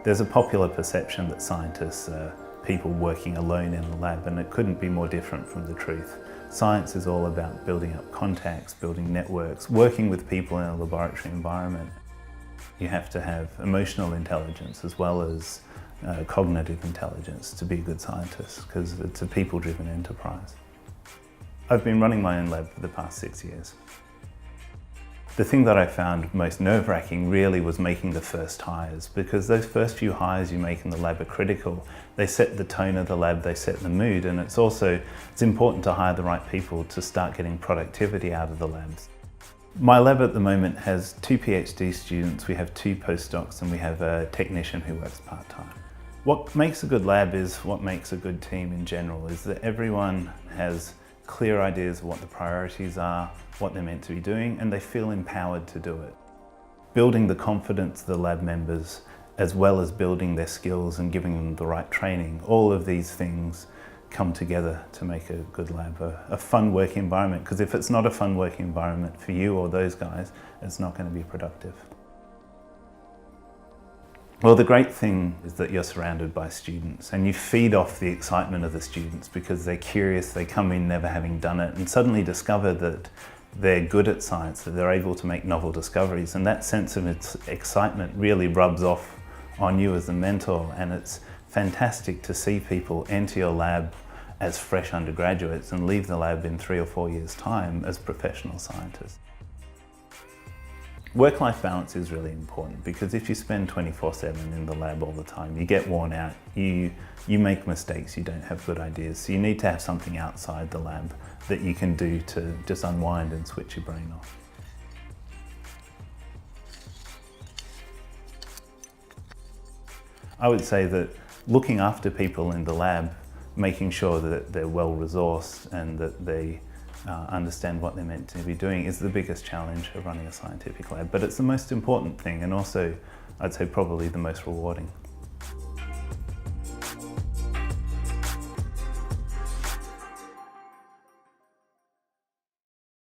There's a popular perception that scientists are people working alone in the lab, and it couldn't be more different from the truth. Science is all about building up contacts, building networks, working with people in a laboratory environment. You have to have emotional intelligence as well as cognitive intelligence to be a good scientist, because it's a people-driven enterprise. I've been running my own lab for the past 6 years. The thing that I found most nerve-wracking really was making the first hires, because those first few hires you make in the lab are critical. They set the tone of the lab, they set the mood, and it's important to hire the right people to start getting productivity out of the labs. My lab at the moment has 2 PhD students, we have 2 postdocs, and we have a technician who works part-time. What makes a good lab is what makes a good team in general, is that everyone has clear ideas of what the priorities are, what they're meant to be doing, and they feel empowered to do it. Building the confidence of the lab members, as well as building their skills and giving them the right training, all of these things come together to make a good lab, a fun working environment, because if it's not a fun working environment for you or those guys, it's not going to be productive. Well, the great thing is that you're surrounded by students and you feed off the excitement of the students because they're curious, they come in never having done it and suddenly discover that they're good at science, that they're able to make novel discoveries, and that sense of excitement really rubs off on you as a mentor, and it's fantastic to see people enter your lab as fresh undergraduates and leave the lab in 3 or 4 years' time as professional scientists. Work-life balance is really important, because if you spend 24/7 in the lab all the time, you get worn out, you make mistakes, you don't have good ideas, so you need to have something outside the lab that you can do to just unwind and switch your brain off. I would say that looking after people in the lab, making sure that they're well resourced and that they understand what they're meant to be doing is the biggest challenge of running a scientific lab, but it's the most important thing, and also I'd say probably the most rewarding.